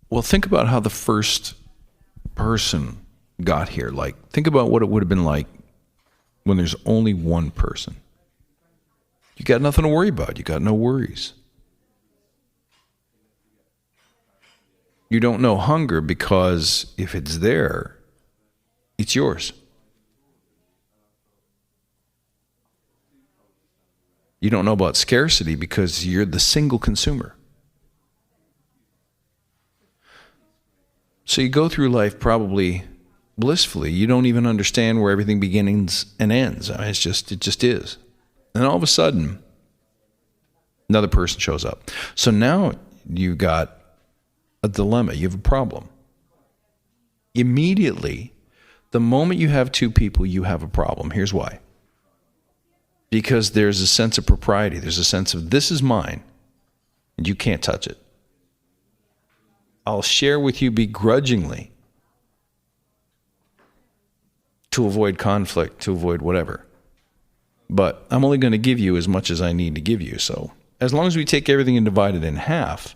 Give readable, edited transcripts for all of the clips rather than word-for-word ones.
Well, think about how the first person got here. Like, think about what it would have been like when there's only one person. You got nothing to worry about. You got no worries. You don't know hunger because if it's there, it's yours. You don't know about scarcity because you're the single consumer. So you go through life probably blissfully. You don't even understand where everything begins and ends. I mean, it just is. And all of a sudden, another person shows up. So now you got a dilemma. You have a problem. Immediately, the moment you have two people, you have a problem. Here's why. Because there's a sense of propriety. There's a sense of, this is mine, and you can't touch it. I'll share with you begrudgingly to avoid conflict, to avoid whatever. But I'm only going to give you as much as I need to give you. So as long as we take everything and divide it in half,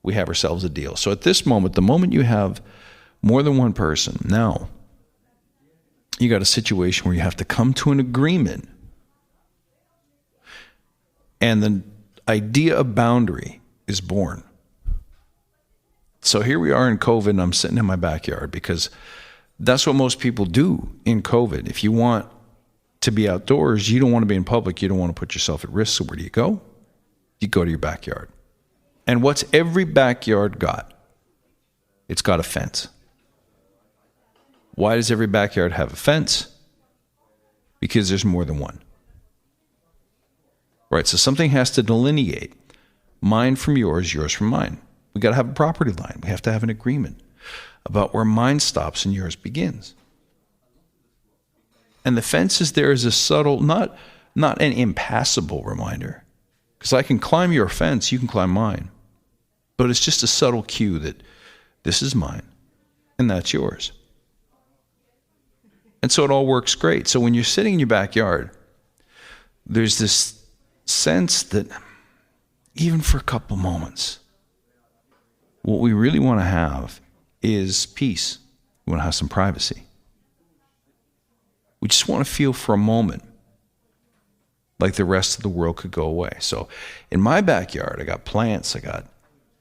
we have ourselves a deal. So at this moment, the moment you have more than one person, now you got a situation where you have to come to an agreement. And the idea of boundary is born. So here we are in COVID, and I'm sitting in my backyard because that's what most people do in COVID. If you want to be outdoors, you don't want to be in public, you don't want to put yourself at risk. So where do you go? You go to your backyard. And what's every backyard got? It's got a fence. Why does every backyard have a fence? Because there's more than one. Right, so something has to delineate mine from yours, yours from mine. We got to have a property line. We have to have an agreement about where mine stops and yours begins. And the fence is there as a subtle, not an impassable reminder. Because I can climb your fence, you can climb mine. But it's just a subtle cue that this is mine and that's yours. And so it all works great. So when you're sitting in your backyard, there's this sense that even for a couple moments, what we really want to have is peace. We want to have some privacy. We just want to feel for a moment like the rest of the world could go away. So in my backyard, I got plants, I got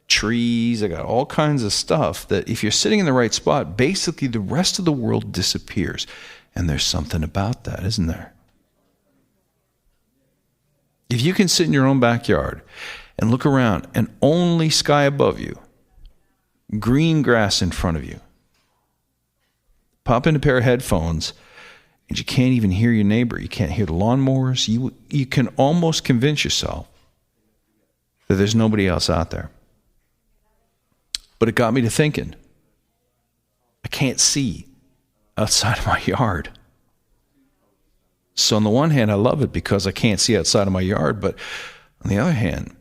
trees, I got all kinds of stuff that if you're sitting in the right spot, basically the rest of the world disappears. And there's something about that, isn't there? If you can sit in your own backyard and look around and only sky above you, green grass in front of you, pop in a pair of headphones and you can't even hear your neighbor, you can't hear the lawnmowers, you can almost convince yourself that there's nobody else out there. But it got me to thinking, I can't see outside of my yard. So on the one hand, I love it because I can't see outside of my yard, but on the other hand,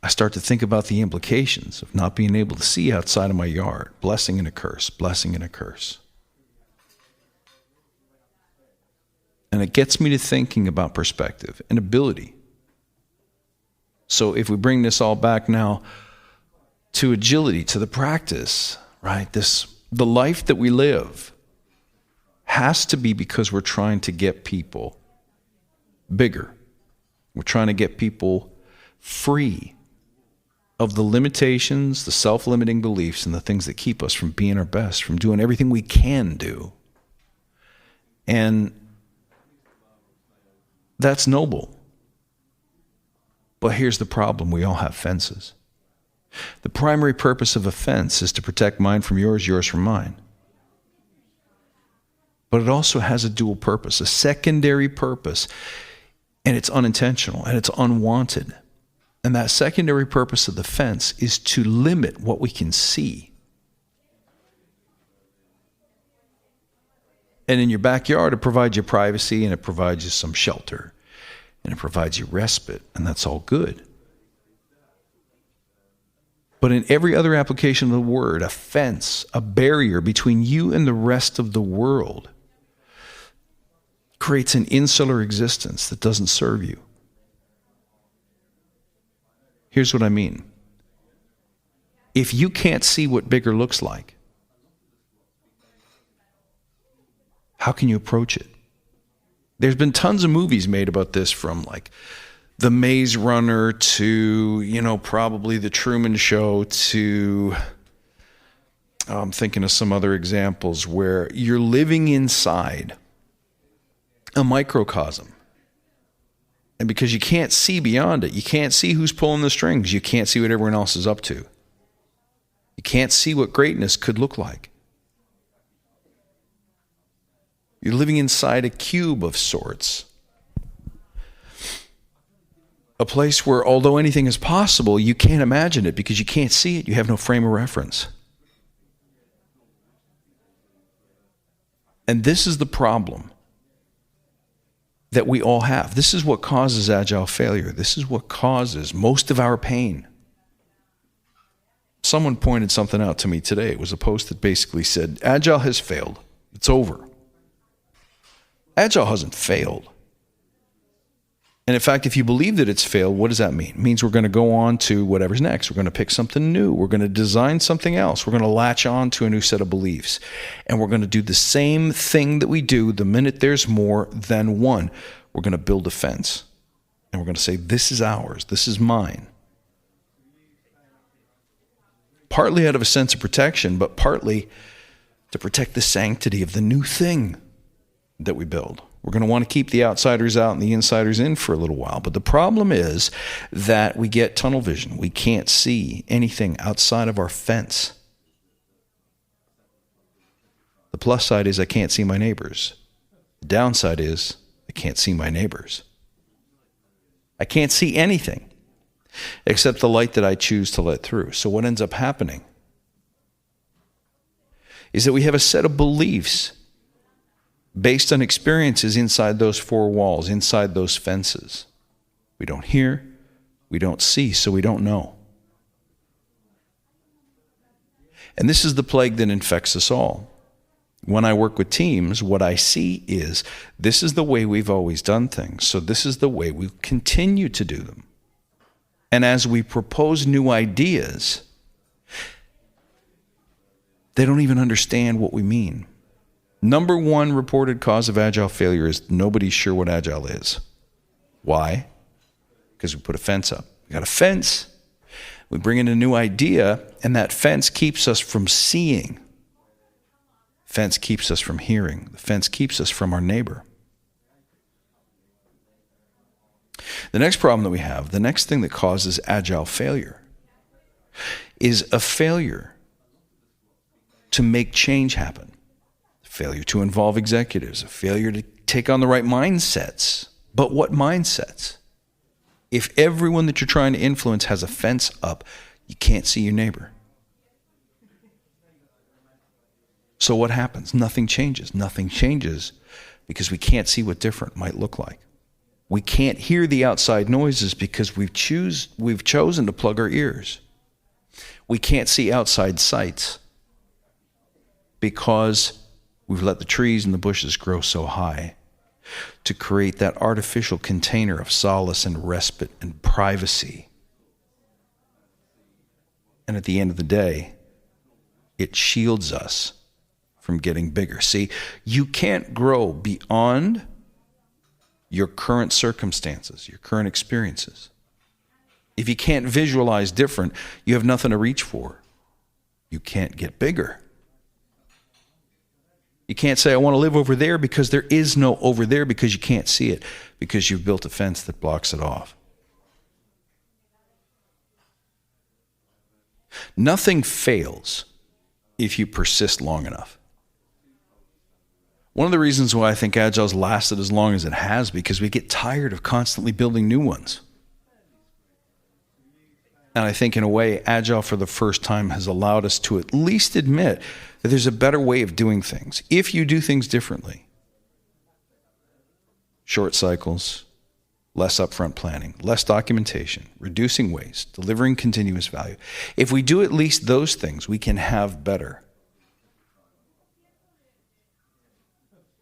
I start to think about the implications of not being able to see outside of my yard. Blessing and a curse, blessing and a curse. And it gets me to thinking about perspective and ability. So if we bring this all back now to agility, to the practice, right? The life that we live has to be because we're trying to get people bigger. We're trying to get people free of the limitations, the self-limiting beliefs, and the things that keep us from being our best, from doing everything we can do. And that's noble. But here's the problem. We all have fences. The primary purpose of a fence is to protect mine from yours, yours from mine. But it also has a dual purpose, a secondary purpose, and it's unintentional and it's unwanted. And that secondary purpose of the fence is to limit what we can see. And in your backyard, it provides you privacy and it provides you some shelter and it provides you respite, and that's all good. But in every other application of the word, a fence, a barrier between you and the rest of the world creates an insular existence that doesn't serve you. Here's what I mean. if you can't see what bigger looks like, how can you approach it? There's been tons of movies made about this, from like The Maze Runner to, probably The Truman Show to, I'm thinking of some other examples where you're living inside a microcosm. And because you can't see beyond it, you can't see who's pulling the strings, you can't see what everyone else is up to. You can't see what greatness could look like. You're living inside a cube of sorts. A place where, although anything is possible, you can't imagine it because you can't see it. You have no frame of reference. And this is the problem that we all have. This is what causes agile failure. This is what causes most of our pain. Someone pointed something out to me today. It was a post that basically said, Agile has failed. It's over. Agile hasn't failed. And in fact, if you believe that it's failed, what does that mean? It means we're going to go on to whatever's next. We're going to pick something new. We're going to design something else. We're going to latch on to a new set of beliefs. And we're going to do the same thing that we do the minute there's more than one. We're going to build a fence. And we're going to say, this is ours. This is mine. Partly out of a sense of protection, but partly to protect the sanctity of the new thing that we build. We're going to want to keep the outsiders out and the insiders in for a little while. But the problem is that we get tunnel vision. We can't see anything outside of our fence. The plus side is I can't see my neighbors. The downside is I can't see my neighbors. I can't see anything except the light that I choose to let through. So what ends up happening is that we have a set of beliefs based on experiences inside those four walls, inside those fences. We don't hear, we don't see, so we don't know. And this is the plague that infects us all. When I work with teams, what I see is this is the way we've always done things, so this is the way we continue to do them. And as we propose new ideas, they don't even understand what we mean. Number one reported cause of agile failure is nobody's sure what agile is. Why? Because we put a fence up. We got a fence. We bring in a new idea, and that fence keeps us from seeing. Fence keeps us from hearing. The fence keeps us from our neighbor. The next problem that we have, the next thing that causes agile failure, is a failure to make change happen. Failure to involve executives, a failure to take on the right mindsets. But what mindsets? If everyone that you're trying to influence has a fence up, you can't see your neighbor. So what happens? Nothing changes. Nothing changes because we can't see what different might look like. We can't hear the outside noises because we've chosen to plug our ears. We can't see outside sights because we've let the trees and the bushes grow so high to create that artificial container of solace and respite and privacy. And at the end of the day, it shields us from getting bigger. See, you can't grow beyond your current circumstances, your current experiences. If you can't visualize different, you have nothing to reach for. You can't get bigger. You can't say, I want to live over there, because there is no over there, because you can't see it, because you've built a fence that blocks it off. Nothing fails if you persist long enough. One of the reasons why I think Agile's lasted as long as it has, because we get tired of constantly building new ones. And I think in a way, Agile for the first time has allowed us to at least admit that there's a better way of doing things. If you do things differently. Short cycles, less upfront planning, less documentation, reducing waste, delivering continuous value. If we do at least those things, we can have better.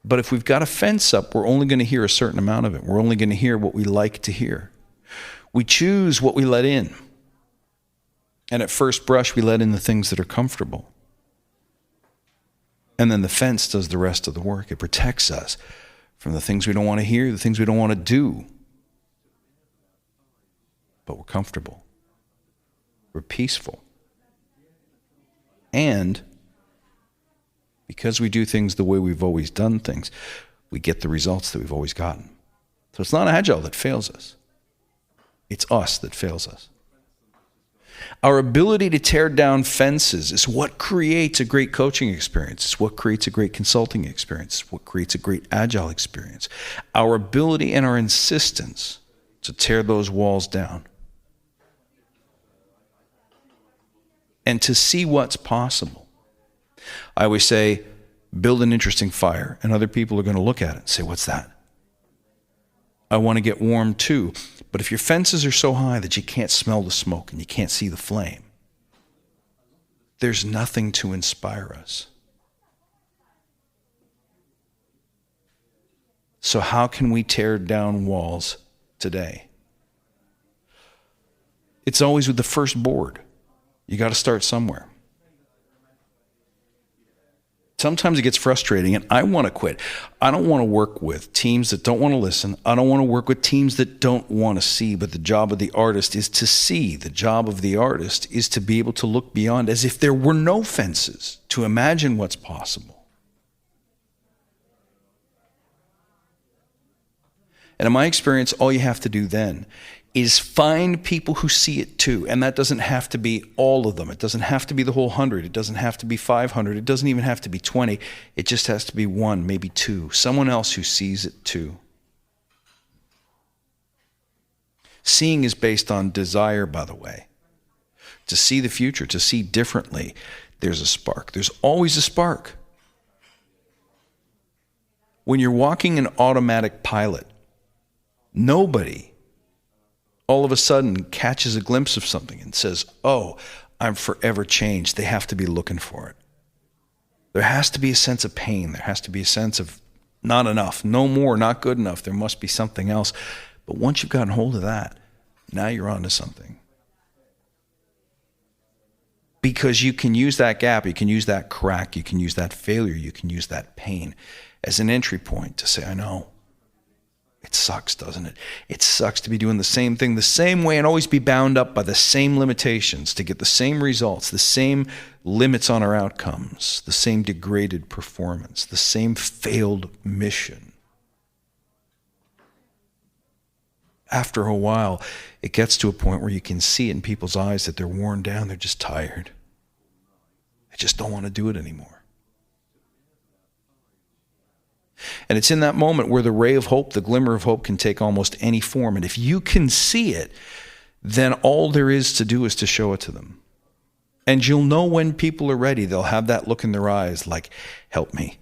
But if we've got a fence up, we're only going to hear a certain amount of it. We're only going to hear what we like to hear. We choose what we let in. And at first brush, we let in the things that are comfortable. And then the fence does the rest of the work. It protects us from the things we don't want to hear, the things we don't want to do. But we're comfortable. We're peaceful. And because we do things the way we've always done things, we get the results that we've always gotten. So it's not Agile that fails us. It's us that fails us. Our ability to tear down fences is what creates a great coaching experience. It's what creates a great consulting experience. It's what creates a great Agile experience. Our ability and our insistence to tear those walls down and to see what's possible. I always say, build an interesting fire, and other people are going to look at it and say, what's that? I want to get warm too. But if your fences are so high that you can't smell the smoke and you can't see the flame, there's nothing to inspire us. So how can we tear down walls today? It's always with the first board. You got to start somewhere. Sometimes it gets frustrating and I want to quit. I don't want to work with teams that don't want to listen. I don't want to work with teams that don't want to see, but the job of the artist is to see. The job of the artist is to be able to look beyond as if there were no fences, to imagine what's possible. And in my experience, all you have to do then is find people who see it too. And that doesn't have to be all of them. It doesn't have to be the whole 100. It doesn't have to be 500. It doesn't even have to be 20. It just has to be one, maybe two. Someone else who sees it too. Seeing is based on desire, by the way. To see the future, to see differently, there's a spark. There's always a spark. When you're walking an automatic pilot, nobody all of a sudden catches a glimpse of something and says, oh, I'm forever changed. They have to be looking for it. There has to be a sense of pain. There has to be a sense of not enough, no more, not good enough. There must be something else. But once you've gotten hold of that, now you're onto something. Because you can use that gap, you can use that crack, you can use that failure, you can use that pain as an entry point to say, I know. It sucks, doesn't it? It sucks to be doing the same thing the same way and always be bound up by the same limitations to get the same results, the same limits on our outcomes, the same degraded performance, the same failed mission. After a while, it gets to a point where you can see it in people's eyes that they're worn down, they're just tired. They just don't want to do it anymore. And it's in that moment where the ray of hope, the glimmer of hope can take almost any form. And if you can see it, then all there is to do is to show it to them. And you'll know when people are ready. They'll have that look in their eyes like, help me.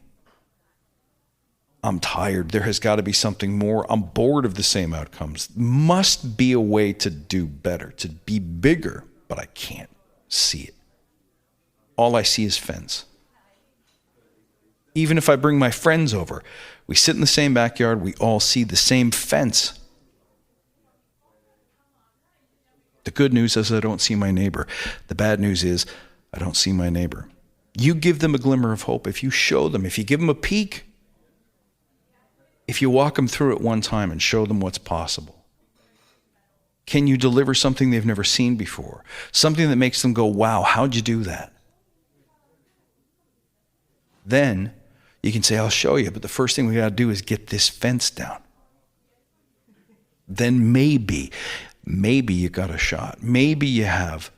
I'm tired. There has got to be something more. I'm bored of the same outcomes. Must be a way to do better, to be bigger, but I can't see it. All I see is fence. Even if I bring my friends over, we sit in the same backyard, we all see the same fence. The good news is I don't see my neighbor. The bad news is I don't see my neighbor. You give them a glimmer of hope. If you show them, if you give them a peek, if you walk them through it one time and show them what's possible, can you deliver something they've never seen before? Something that makes them go, wow, how'd you do that? Then you can say, I'll show you, but the first thing we got to do is get this fence down. Then maybe you got a shot. Maybe you have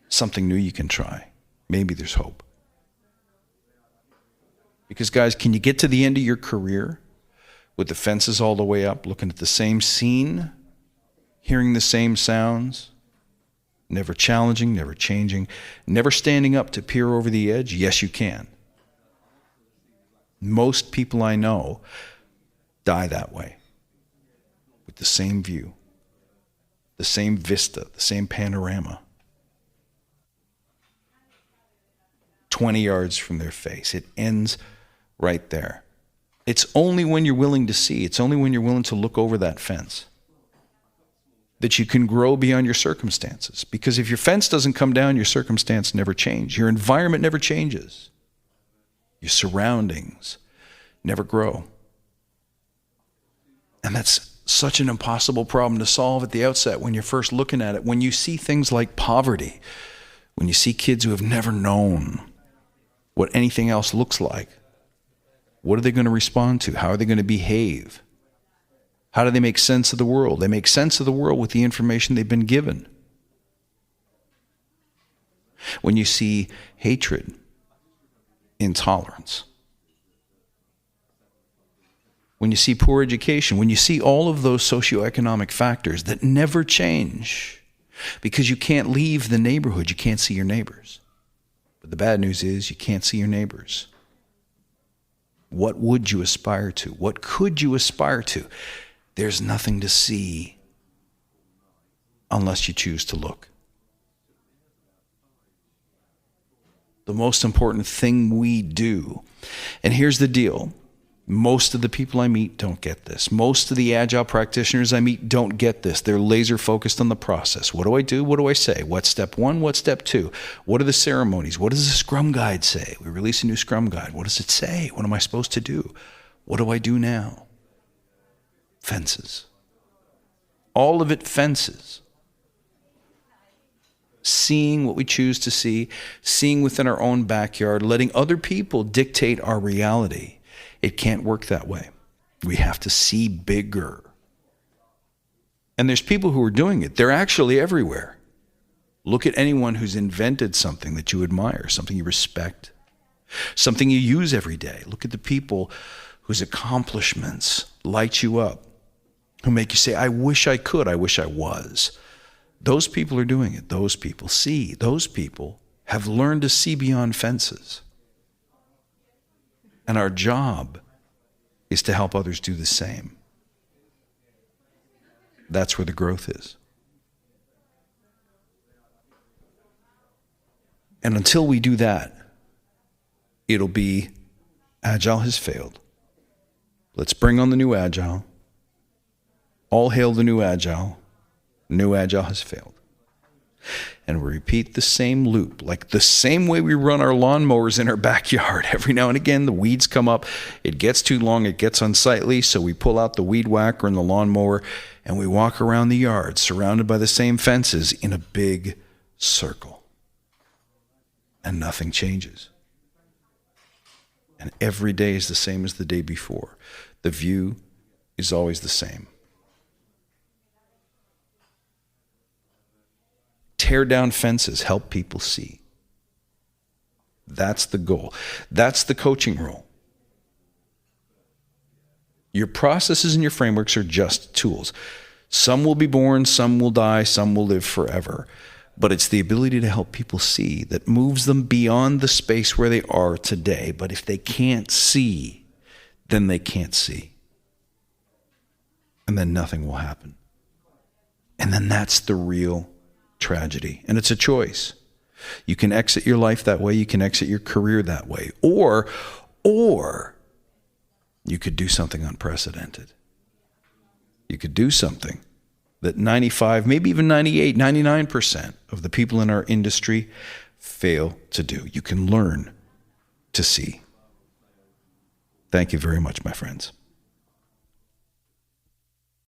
something new you can try. Maybe there's hope. Because guys, can you get to the end of your career with the fences all the way up, looking at the same scene, hearing the same sounds, never challenging, never changing, never standing up to peer over the edge? Yes, you can. Most people I know die that way, with the same view, the same vista, the same panorama. 20 yards from their face. It ends right there. It's only when you're willing to see, it's only when you're willing to look over that fence that you can grow beyond your circumstances. Because if your fence doesn't come down, your circumstance never changes. Your environment never changes. Your surroundings never grow. And that's such an impossible problem to solve at the outset when you're first looking at it. When you see things like poverty, when you see kids who have never known what anything else looks like, what are they going to respond to? How are they going to behave? How do they make sense of the world? They make sense of the world with the information they've been given. When you see hatred, intolerance, when you see poor education, when you see all of those socioeconomic factors that never change because you can't leave the neighborhood, you can't see your neighbors. But the bad news is you can't see your neighbors. What would you aspire to? What could you aspire to? There's nothing to see unless you choose to look. The most important thing we do, and here's the deal, most of the people I meet don't get this. Most of the Agile practitioners I meet don't get this. They're laser focused on the process. What do I do? What do I say? What's step one? What's step two? What are the ceremonies? What does the Scrum Guide say? We release a new Scrum Guide. What does it say? What am I supposed to do? What do I do now? Fences. All of it fences. Seeing what we choose to see, seeing within our own backyard, letting other people dictate our reality. It can't work that way. We have to see bigger. And there's people who are doing it. They're actually everywhere. Look at anyone who's invented something that you admire, something you respect, something you use every day. Look at the people whose accomplishments light you up, who make you say, I wish I could, I wish I was. Those people are doing it. Those people see. Those people have learned to see beyond fences. And our job is to help others do the same. That's where the growth is. And until we do that, it'll be Agile has failed. Let's bring on the new Agile. All hail the new Agile. New Agile has failed. And we repeat the same loop, like the same way we run our lawnmowers in our backyard. Every now and again, the weeds come up. It gets too long. It gets unsightly. So we pull out the weed whacker and the lawnmower, and we walk around the yard, surrounded by the same fences, in a big circle. And nothing changes. And every day is the same as the day before. The view is always the same. Tear down fences, help people see. That's the goal. That's the coaching role. Your processes and your frameworks are just tools. Some will be born, some will die, some will live forever. But it's the ability to help people see that moves them beyond the space where they are today. But if they can't see, then they can't see. And then nothing will happen. And then that's the real tragedy. And it's a choice. You can exit your life that way. You can exit your career that way. Or you could do something unprecedented. You could do something that 95, maybe even 98, 99% of the people in our industry fail to do. You can learn to see. Thank you very much, my friends.